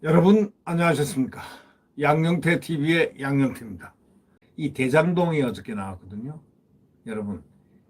여러분 안녕하셨습니까? 양영태 TV의 양영태입니다. 이 대장동이 어저께 나왔거든요. 여러분,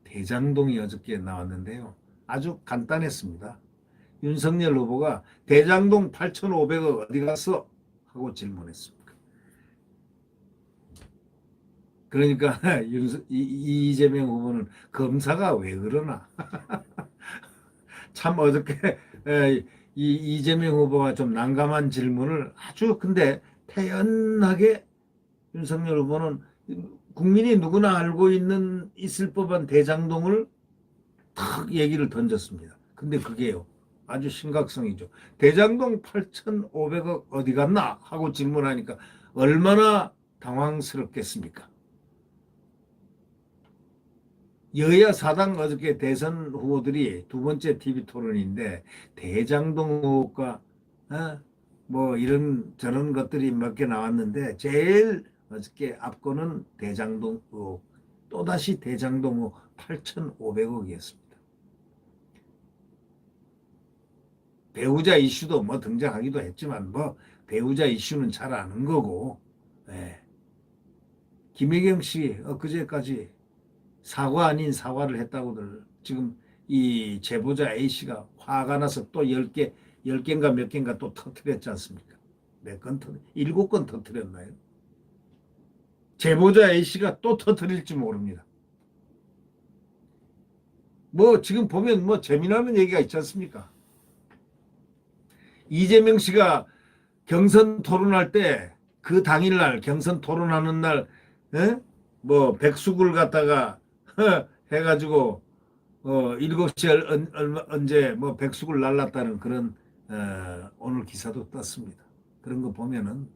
대장동이 어저께 나왔는데요. 아주 간단했습니다. 윤석열 후보가 대장동 8,500억 어디 갔어? 하고 질문했습니다. 그러니까 이재명 후보는 검사가 왜 그러나? 참 어저께 이재명 후보가 좀 난감한 질문을 아주 근데 태연하게 윤석열 후보는 국민이 누구나 알고 있을 법한 대장동을 탁 얘기를 던졌습니다. 근데 그게요, 아주 심각성이죠. 대장동 8,500억 어디 갔나? 하고 질문하니까 얼마나 당황스럽겠습니까? 여야 사당 어저께 대선 후보들이 두 번째 TV 토론인데 대장동 의혹과 뭐 이런 저런 것들이 몇 개 나왔는데 제일 어저께 앞거는 대장동 의혹, 또다시 대장동 의혹 8,500억이었습니다. 배우자 이슈도 뭐 등장하기도 했지만 뭐 배우자 이슈는 잘 아는 거고, 김혜경 씨 엊그제까지 사과 아닌 사과를 했다고들 지금 이 제보자 A씨가 화가 나서 또 10개인가 몇 개인가 또 터뜨렸지 않습니까? 몇 건 7건 터뜨렸나요? 제보자 A씨가 또 터뜨릴지 모릅니다. 뭐 지금 보면 뭐 재미나는 얘기가 있지 않습니까? 이재명 씨가 경선 토론할 때 그 당일날 경선 토론하는 날 뭐 백숙을 갖다가 해가지고 7시에 언제 뭐 백숙을 날랐다는 그런 오늘 기사도 떴습니다. 그런 거 보면은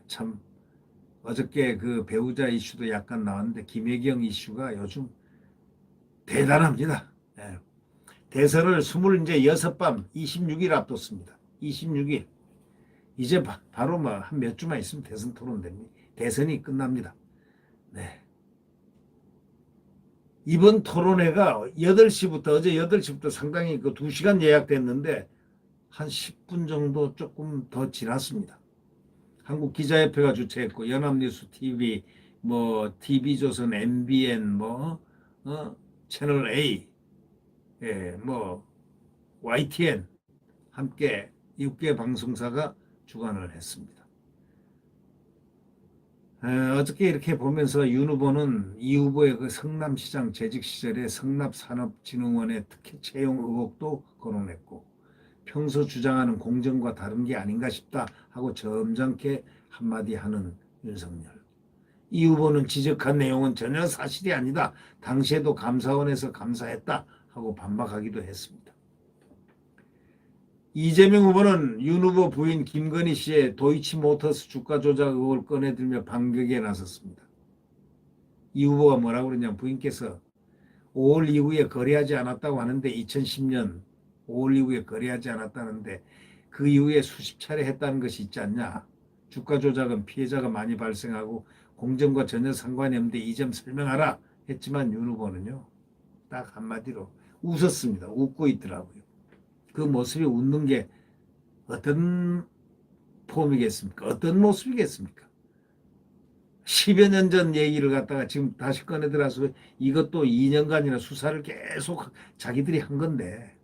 참 어저께 그 배우자 이슈도 약간 나왔는데 김혜경 이슈가 요즘 대단합니다. 대선을 26밤 26일 앞뒀습니다. 26일 이제 바로 뭐 한 몇 주만 있으면 대선 토론됩니다. 대선이 끝납니다. 네. 이번 토론회가 8시부터 어제 8시부터 상당히 그 2시간 예약됐는데 한 10분 정도 조금 더 지났습니다. 한국기자협회가 주최했고 연합뉴스 TV, 뭐 TV조선, MBN, 뭐 채널 A, 뭐 YTN 함께 6개 방송사가 주관을 했습니다. 어저께 이렇게 보면서 윤 후보는 이 후보의 그 성남시장 재직 시절에 성남산업진흥원의 특혜 채용 의혹도 거론했고 평소 주장하는 공정과 다른 게 아닌가 싶다 하고 점잖게 한마디 하는 윤석열. 이 후보는 지적한 내용은 전혀 사실이 아니다. 당시에도 감사원에서 감사했다 하고 반박하기도 했습니다. 이재명 후보는 윤 후보 부인 김건희 씨의 도이치모터스 주가 조작 의혹을 꺼내들며 반격에 나섰습니다. 이 후보가 뭐라고 그러냐면 부인께서 5월 이후에 거래하지 않았다고 하는데 2010년 5월 이후에 거래하지 않았다는데 그 이후에 수십 차례 했다는 것이 있지 않냐. 주가 조작은 피해자가 많이 발생하고 공정과 전혀 상관이 없는데 이 점 설명하라 했지만 윤 후보는요. 딱 한마디로 웃었습니다. 웃고 있더라고요. 그 모습이 웃는 게 어떤 폼이겠습니까? 어떤 모습이겠습니까? 10여 년 전 얘기를 갖다가 지금 다시 꺼내들어서 이것도 2년간이나 수사를 계속 자기들이 한 건데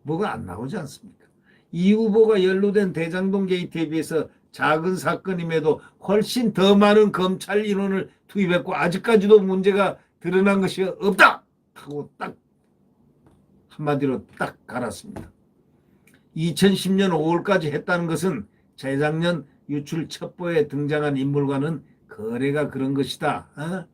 뭐가 안 나오지 않습니까? 이 후보가 연루된 대장동 게이트에 비해서 작은 사건임에도 훨씬 더 많은 검찰 인원을 투입했고 아직까지도 문제가 드러난 것이 없다 하고 딱 한마디로 딱 갈았습니다. 2010년 5월까지 했다는 것은 재작년 유출 첩보에 등장한 인물과는 거래가 그런 것이다.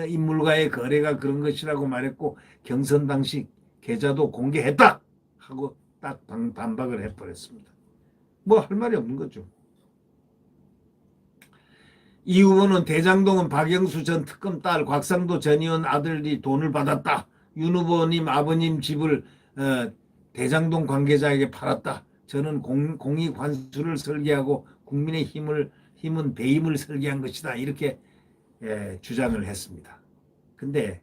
인물과의 거래가 그런 것이라고 말했고 경선 당시 계좌도 공개했다 하고 딱 반박을 해버렸습니다. 뭐 할 말이 없는 거죠. 이 후보는 대장동은 박영수 전 특검 딸 곽상도 전 의원 아들이 돈을 받았다. 윤 후보님 아버님 집을 대장동 관계자에게 팔았다. 저는 공익 환수를 설계하고 국민의힘은 배임을 설계한 것이다. 이렇게 주장을 했습니다. 근데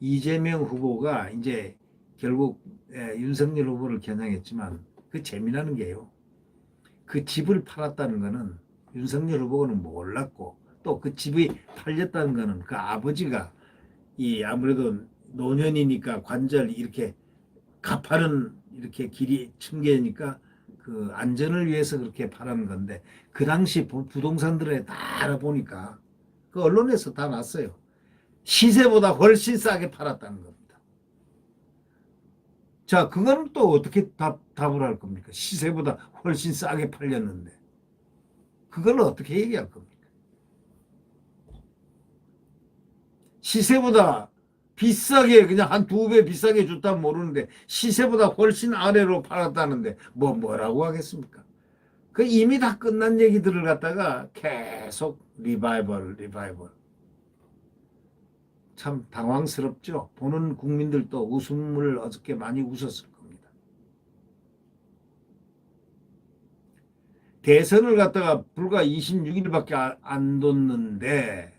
이재명 후보가 이제 결국 윤석열 후보를 겨냥했지만 그 재미나는 게요. 그 집을 팔았다는 거는 윤석열 후보는 몰랐고 또 그 집이 팔렸다는 거는 그 아버지가 이 아무래도 노년이니까 관절 이렇게 가파른 이렇게 길이 층계니까 그 안전을 위해서 그렇게 팔은 건데 그 당시 부동산들에 다 알아보니까 그 언론에서 다 났어요. 시세보다 훨씬 싸게 팔았다는 겁니다. 자, 그거는 또 어떻게 답을 할 겁니까? 시세보다 훨씬 싸게 팔렸는데 그걸 어떻게 얘기할 겁니까? 시세보다 비싸게 그냥 한 2배 비싸게 줬다면 모르는데 시세보다 훨씬 아래로 팔았다는데 뭐라고 하겠습니까? 그 이미 다 끝난 얘기들을 갖다가 계속 리바이벌. 참 당황스럽죠. 보는 국민들도 웃음을 어저께 많이 웃었을 겁니다. 대선을 갖다가 불과 26일밖에 안 뒀는데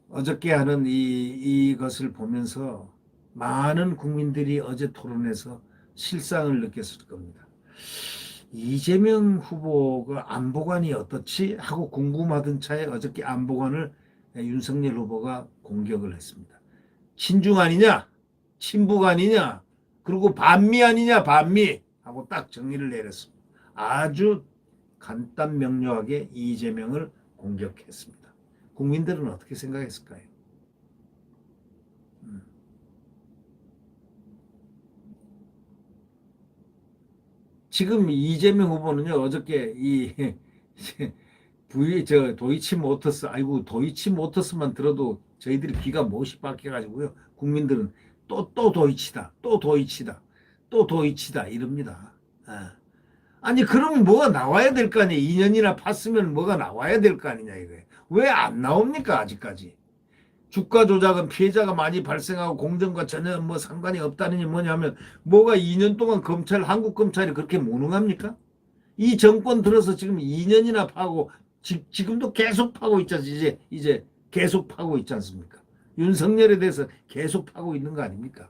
어저께 하는 이것을 보면서 많은 국민들이 어제 토론에서 실상을 느꼈을 겁니다. 이재명 후보가 안보관이 어떻지 하고 궁금하던 차에 어저께 안보관을 윤석열 후보가 공격을 했습니다. 친중 아니냐? 친북 아니냐? 그리고 반미 아니냐? 반미 하고 딱 정리를 내렸습니다. 아주 간단 명료하게 이재명을 공격했습니다. 국민들은 어떻게 생각했을까요? 지금 이재명 후보는요, 어저께 도이치모터스, 아이고, 도이치모터스만 들어도 저희들이 귀가 못이 박혀가지고요, 국민들은 또 도이치다, 또 도이치다, 또 도이치다, 이럽니다. 아니, 그러면 뭐가 나와야 될 거 아니에요? 2년이나 팠으면 뭐가 나와야 될 거 아니냐, 이거예요. 왜 안 나옵니까, 아직까지? 주가 조작은 피해자가 많이 발생하고 공정과 전혀 뭐 상관이 없다느니 뭐냐면 뭐가 2년 동안 한국 검찰이 그렇게 무능합니까? 이 정권 들어서 지금 2년이나 파고 지금도 계속 파고 있지 않습니까? 이제 계속 파고 있지 않습니까? 윤석열에 대해서 계속 파고 있는 거 아닙니까?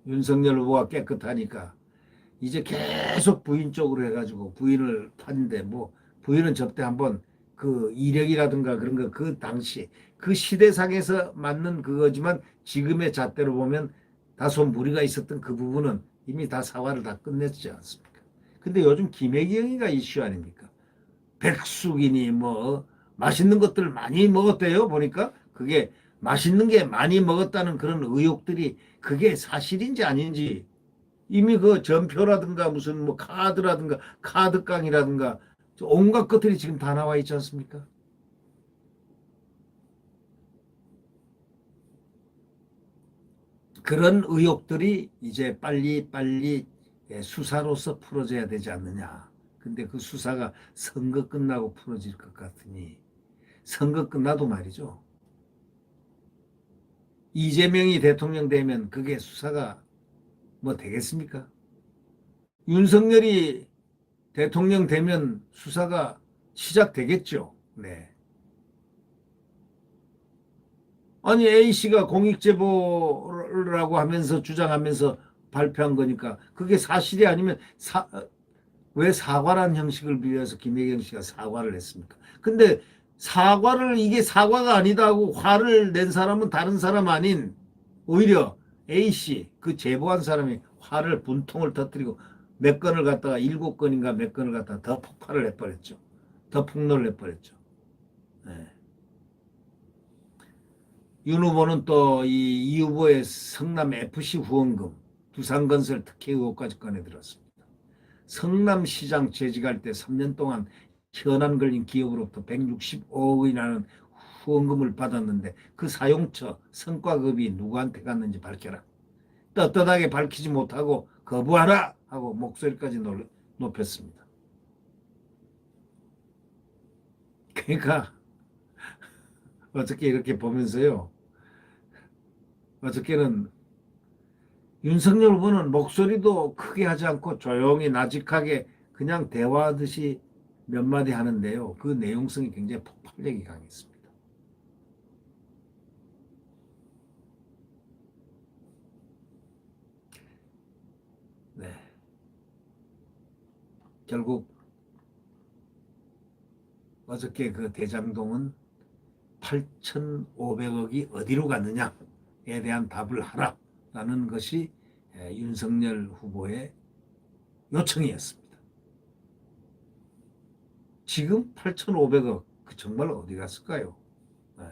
윤석열 후보가 깨끗하니까 이제 계속 부인 쪽으로 해가지고 부인을 파는데 뭐 부인은 저때 한번 그 이력이라든가 그런 거 그 당시 그 시대상에서 맞는 그거지만 지금의 잣대로 보면 다소 무리가 있었던 그 부분은 이미 다 사과를 다 끝냈지 않습니까? 근데 요즘 김혜경이가 이슈 아닙니까? 백숙이니 뭐 맛있는 것들 많이 먹었대요. 보니까 그게 맛있는 게 많이 먹었다는 그런 의혹들이 그게 사실인지 아닌지 이미 그 전표라든가 무슨 뭐 카드라든가 카드깡이라든가 온갖 것들이 지금 다 나와 있지 않습니까? 그런 의혹들이 이제 빨리 수사로서 풀어져야 되지 않느냐. 근데 그 수사가 선거 끝나고 풀어질 것 같으니 선거 끝나도 말이죠. 이재명이 대통령 되면 그게 수사가 뭐 되겠습니까? 윤석열이 대통령 되면 수사가 시작되겠죠. 네. 아니 A씨가 공익제보라고 하면서 주장하면서 발표한 거니까 그게 사실이 아니면 왜 사과란 형식을 빌려서 김혜경 씨가 사과를 했습니까? 근데 이게 사과가 아니다 하고 화를 낸 사람은 다른 사람 아닌 오히려 A씨 그 제보한 사람이 화를 분통을 터뜨리고 몇 건을 갖다가 7건인가 몇 건을 갖다가 더 폭발을 해버렸죠. 더 폭로를 해버렸죠. 네. 윤 후보는 또 이 후보의 성남 FC 후원금, 두산건설 특혜 의혹까지 꺼내들었습니다. 성남시장 재직할 때 3년 동안 현안 걸린 기업으로부터 165억 원이라는 후원금을 받았는데 그 사용처 성과급이 누구한테 갔는지 밝혀라. 떳떳하게 밝히지 못하고 거부하라 하고 목소리까지 높였습니다. 그러니까 어떻게 이렇게 보면서요. 어저께는 윤석열 후보는 목소리도 크게 하지 않고 조용히 나직하게 그냥 대화하듯이 몇 마디 하는데요. 그 내용성이 굉장히 폭발력이 강했습니다. 결국 어저께 그 대장동은 8,500억이 어디로 갔느냐에 대한 답을 하라라는 것이 윤석열 후보의 요청이었습니다. 지금 8,500억 정말 어디 갔을까요? 네,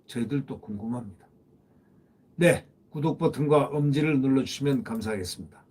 저희들도 궁금합니다. 네, 구독 버튼과 엄지를 눌러주시면 감사하겠습니다.